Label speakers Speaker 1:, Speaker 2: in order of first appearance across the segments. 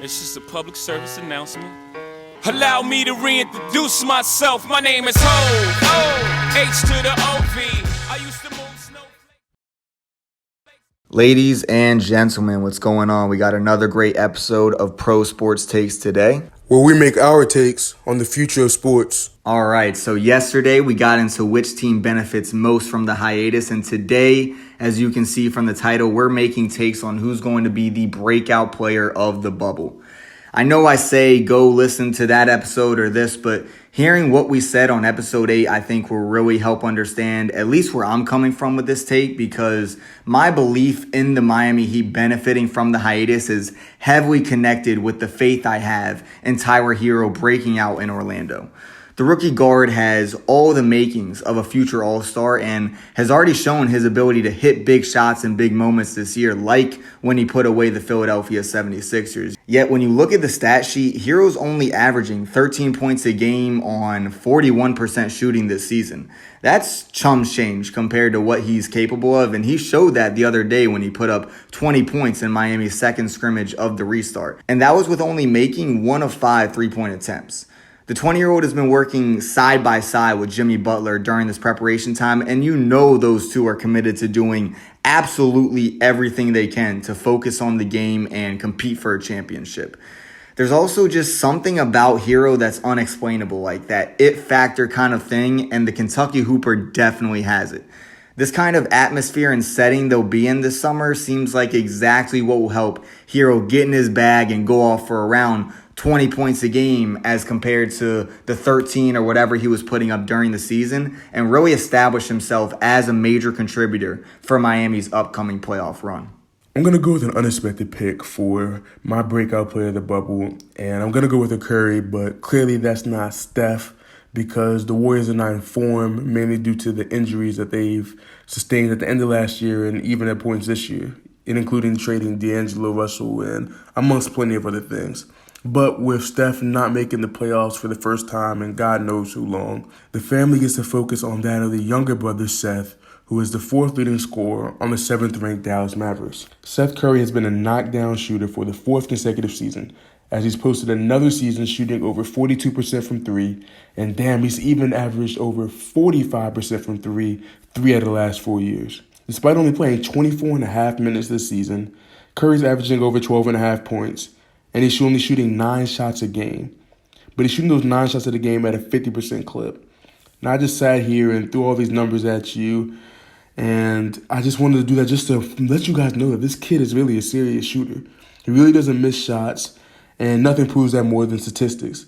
Speaker 1: It's just a public service announcement. Allow me to reintroduce myself. My name is Ho, H to the O-V. I used to move snowflakes.
Speaker 2: Ladies and gentlemen, what's going on? We got another great episode of Pro Sports Takes today,
Speaker 3: where we make our takes on the future of sports.
Speaker 2: All right, so yesterday we got into which team benefits most from the hiatus, and today, as you can see from the title, we're making takes on who's going to be the breakout player of the bubble. I know I say go listen to that episode or this, but hearing what we said on episode 8, I think will really help understand at least where I'm coming from with this take, because my belief in the Miami Heat benefiting from the hiatus is heavily connected with the faith I have in Herro breaking out in Orlando. The rookie guard has all the makings of a future all-star and has already shown his ability to hit big shots in big moments this year, like when he put away the Philadelphia 76ers. Yet when you look at the stat sheet, Herro's only averaging 13 points a game on 41% shooting this season. That's chum's change compared to what he's capable of, and he showed that the other day when he put up 20 points in Miami's second scrimmage of the restart. And that was with only making 1 of 5 three-point attempts. The 20-year-old has been working side by side with Jimmy Butler during this preparation time, and you know those two are committed to doing absolutely everything they can to focus on the game and compete for a championship. There's also just something about Herro that's unexplainable, like that it factor kind of thing, and the Kentucky Hooper definitely has it. This kind of atmosphere and setting they'll be in this summer seems like exactly what will help Herro get in his bag and go off for around 20 points a game as compared to the 13 or whatever he was putting up during the season, and really establish himself as a major contributor for Miami's upcoming playoff run.
Speaker 3: I'm going to go with an unexpected pick for my breakout player of the bubble, and I'm going to go with a Curry, but clearly that's not Steph, because the Warriors are not in form, mainly due to the injuries that they've sustained at the end of last year and even at points this year, including trading D'Angelo Russell and amongst plenty of other things. But with Steph not making the playoffs for the first time in God knows who long, the family gets to focus on that of the younger brother Seth, who is the 4th leading scorer on the 7th-ranked Dallas Mavericks. Seth Curry has been a knockdown shooter for the 4th consecutive season, as he's posted another season shooting over 42% from 3, and damn, he's even averaged over 45% from 3 out of the last 4 years. Despite only playing 24.5 minutes this season, Curry's averaging over 12.5 points, and he's only shooting 9 shots a game. But he's shooting those 9 shots of the game at a 50% clip. Now, I just sat here and threw all these numbers at you, and I just wanted to do that just to let you guys know that this kid is really a serious shooter. He really doesn't miss shots, and nothing proves that more than statistics.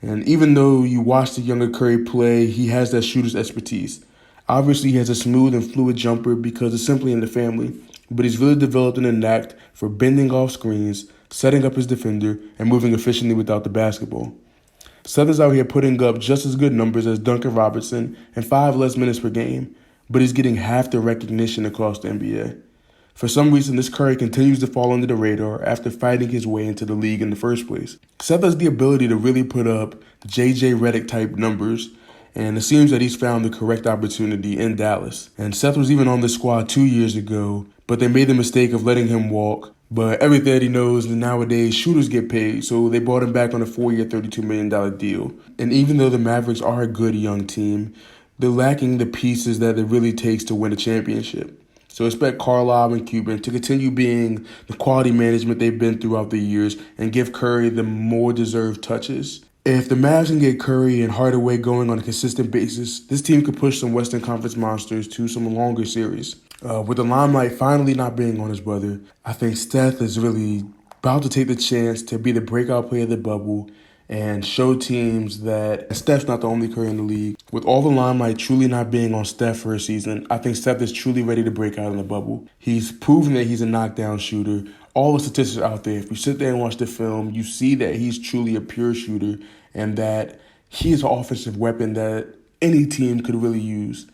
Speaker 3: And even though you watch the younger Curry play, he has that shooter's expertise. Obviously, he has a smooth and fluid jumper because it's simply in the family, but he's really developed an knack for bending off screens, setting up his defender, and moving efficiently without the basketball. Seth is out here putting up just as good numbers as Duncan Robinson and 5 less minutes per game, but he's getting half the recognition across the NBA. For some reason, this Curry continues to fall under the radar after fighting his way into the league in the first place. Seth has the ability to really put up J.J. Redick-type numbers, and it seems that he's found the correct opportunity in Dallas. And Seth was even on the squad 2 years ago, but they made the mistake of letting him walk. But everything he knows that nowadays shooters get paid, so they brought him back on a 4-year, $32 million deal. And even though the Mavericks are a good young team, they're lacking the pieces that it really takes to win a championship. So expect Carlisle and Cuban to continue being the quality management they've been throughout the years and give Curry the more deserved touches. If the Mavs can get Curry and Hardaway going on a consistent basis, this team could push some Western Conference monsters to some longer series. With the limelight finally not being on his brother, I think Steph is really about to take the chance to be the breakout player of the bubble and show teams that Steph's not the only Curry in the league. With all the limelight truly not being on Steph for a season, I think Steph is truly ready to break out in the bubble. He's proven that he's a knockdown shooter. All the statistics are out there. If you sit there and watch the film, you see that he's truly a pure shooter and that he is an offensive weapon that any team could really use.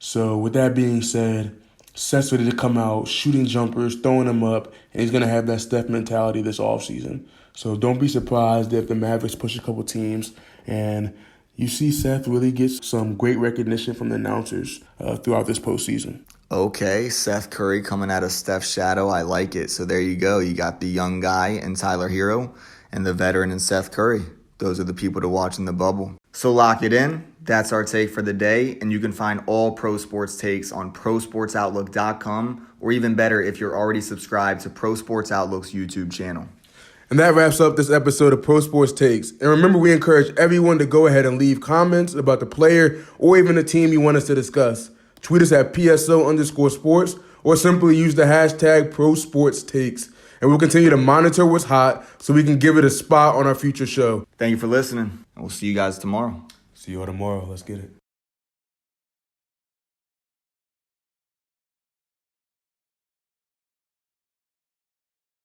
Speaker 3: So with that being said, Seth's ready to come out, shooting jumpers, throwing them up, and he's going to have that Steph mentality this offseason. So don't be surprised if the Mavericks push a couple teams and you see Seth really get some great recognition from the announcers throughout this postseason.
Speaker 2: Okay, Seth Curry coming out of Steph's shadow. I like it. So there you go. You got the young guy in Tyler Herro and the veteran in Seth Curry. Those are the people to watch in the bubble. So lock it in. That's our take for the day. And you can find all pro sports takes on prosportsoutlook.com, or even better, if you're already subscribed to Pro Sports Outlook's YouTube channel.
Speaker 3: And that wraps up this episode of Pro Sports Takes. And remember, we encourage everyone to go ahead and leave comments about the player or even the team you want us to discuss. Tweet us at PSO_sports or simply use the hashtag ProSportsTakes. And we'll continue to monitor what's hot so we can give it a spot on our future show.
Speaker 2: Thank you for listening. And we'll see you guys tomorrow.
Speaker 3: See you all tomorrow. Let's get it.